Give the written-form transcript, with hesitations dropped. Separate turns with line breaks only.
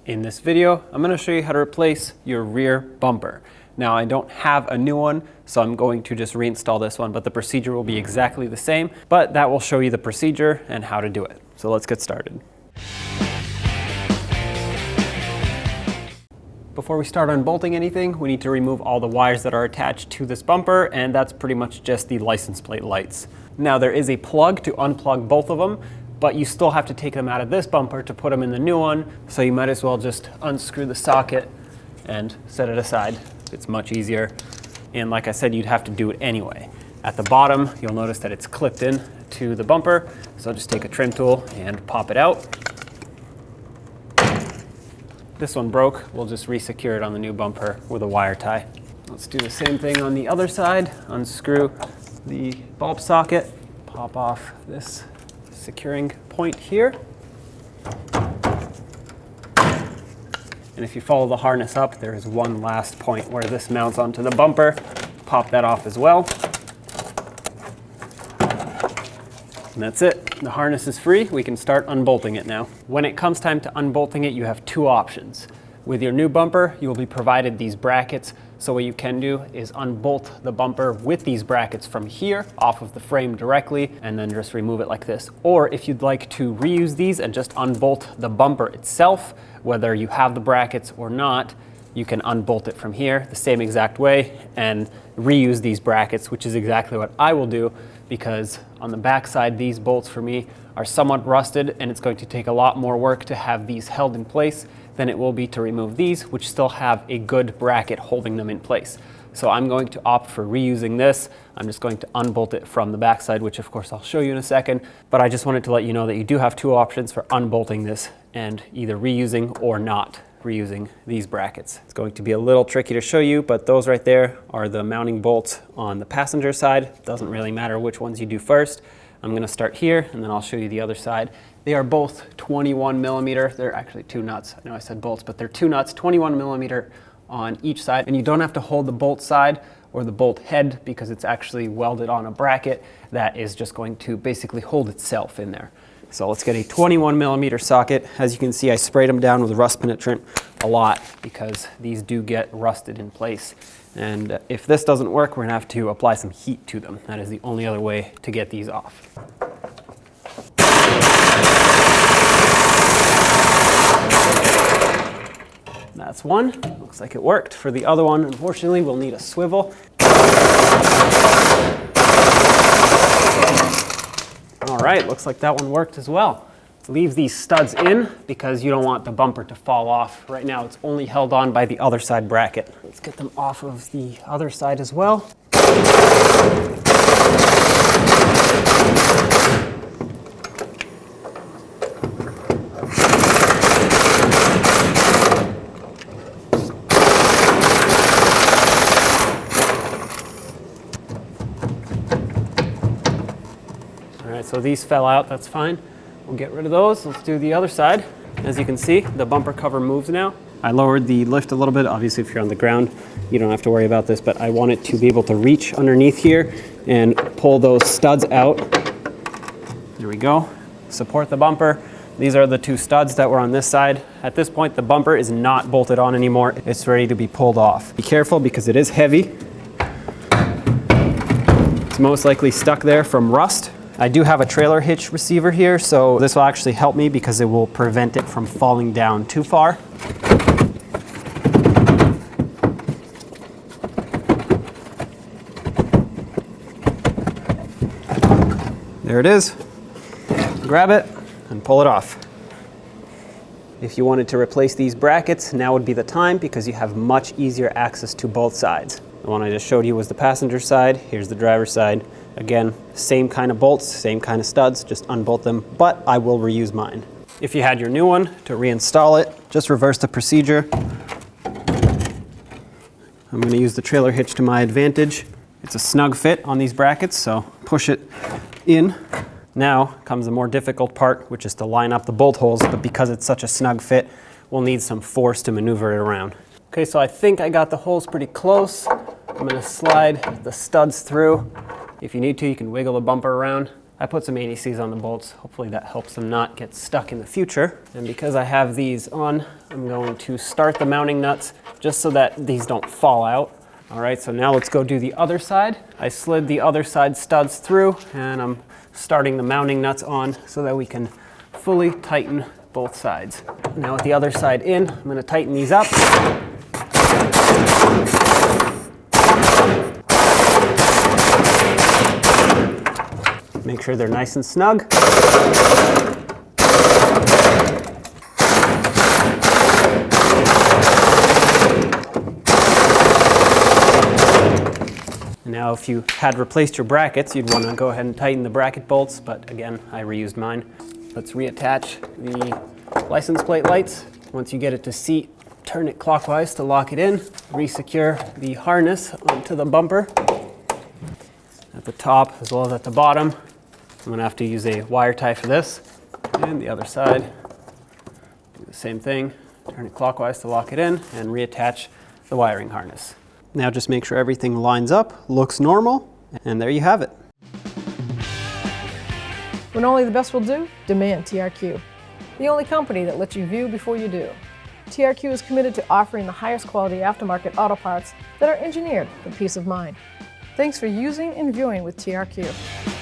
In this video, I'm going to show you how to replace your rear bumper. Now, I don't have a new one, so I'm going to just reinstall this one, but the procedure will be exactly the same, but that will show you the procedure and how to do it. So let's get started. Before we start unbolting anything, we need to remove all the wires that are attached to this bumper, and that's pretty much just the license plate lights. Now, there is a plug to unplug both of them, but you still have to take them out of this bumper to put them in the new one, so you might as well just unscrew the socket and set it aside. It's much easier, and like I said, you'd have to do it anyway. At the bottom, you'll notice that it's clipped in to the bumper, so just take a trim tool and pop it out. This one broke, we'll just re-secure it on the new bumper with a wire tie. Let's do the same thing on the other side. Unscrew the bulb socket, pop off this securing point here. And if you follow the harness up, there is one last point where this mounts onto the bumper. Pop that off as well. And that's it. The harness is free. We can start unbolting it now. When it comes time to unbolting it, you have two options. With your new bumper, you will be provided these brackets. So what you can do is unbolt the bumper with these brackets from here off of the frame directly, and then just remove it like this. Or if you'd like to reuse these and just unbolt the bumper itself, whether you have the brackets or not, you can unbolt it from here the same exact way and reuse these brackets, which is exactly what I will do, because on the back side, these bolts for me are somewhat rusted, and it's going to take a lot more work to have these held in place than it will be to remove these, which still have a good bracket holding them in place. So I'm going to opt for reusing this. I'm just going to unbolt it from the backside, which of course I'll show you in a second, but I just wanted to let you know that you do have two options for unbolting this and either reusing or not reusing these brackets. It's going to be a little tricky to show you, but those right there are the mounting bolts on the passenger side. It doesn't really matter which ones you do first. I'm gonna start here and then I'll show you the other side. They are both 21 millimeter. They're actually two nuts. I know I said bolts, but they're two nuts, 21 millimeter on each side. And you don't have to hold the bolt side or the bolt head because it's actually welded on a bracket that is just going to basically hold itself in there. So let's get a 21 millimeter socket. As you can see, I sprayed them down with rust penetrant a lot because these do get rusted in place. And if this doesn't work, we're gonna have to apply some heat to them. That is the only other way to get these off. That's one. Looks like it worked. For the other one, unfortunately, we'll need a swivel. All right, looks like that one worked as well. Leave these studs in because you don't want the bumper to fall off. Right now, it's only held on by the other side bracket. Let's get them off of the other side as well. All right, so these fell out, that's fine. We'll get rid of those. Let's do the other side. As you can see, the bumper cover moves now. I lowered the lift a little bit. Obviously, if you're on the ground, you don't have to worry about this, but I want it to be able to reach underneath here and pull those studs out. There we go. Support the bumper. These are the two studs that were on this side. At this point, the bumper is not bolted on anymore. It's ready to be pulled off. Be careful because it is heavy. It's most likely stuck there from rust. I do have a trailer hitch receiver here, so this will actually help me because it will prevent it from falling down too far. There it is. Grab it and pull it off. If you wanted to replace these brackets, now would be the time because you have much easier access to both sides. The one I just showed you was the passenger side. Here's the driver's side. Again, same kind of bolts, same kind of studs, just unbolt them, but I will reuse mine. If you had your new one, to reinstall it, just reverse the procedure. I'm going to use the trailer hitch to my advantage. It's a snug fit on these brackets, so push it in. Now comes the more difficult part, which is to line up the bolt holes, but because it's such a snug fit, we'll need some force to maneuver it around. Okay, so I think I got the holes pretty close. I'm going to slide the studs through. If you need to, you can wiggle the bumper around. I put some ADCs on the bolts. Hopefully that helps them not get stuck in the future. And because I have these on, I'm going to start the mounting nuts just so that these don't fall out. All right, so now let's go do the other side. I slid the other side studs through, and I'm starting the mounting nuts on so that we can fully tighten both sides. Now with the other side in, I'm going to tighten these up. Make sure they're nice and snug. Now if you had replaced your brackets, you'd want to go ahead and tighten the bracket bolts, but again, I reused mine. Let's reattach the license plate lights. Once you get it to seat, turn it clockwise to lock it in. Resecure the harness onto the bumper at the top as well as at the bottom. I'm going to have to use a wire tie for this. And the other side, do the same thing. Turn it clockwise to lock it in and reattach the wiring harness. Now just make sure everything lines up, looks normal, and there you have it.
When only the best will do, demand TRQ. The only company that lets you view before you do. TRQ is committed to offering the highest quality aftermarket auto parts that are engineered for peace of mind. Thanks for using and viewing with TRQ.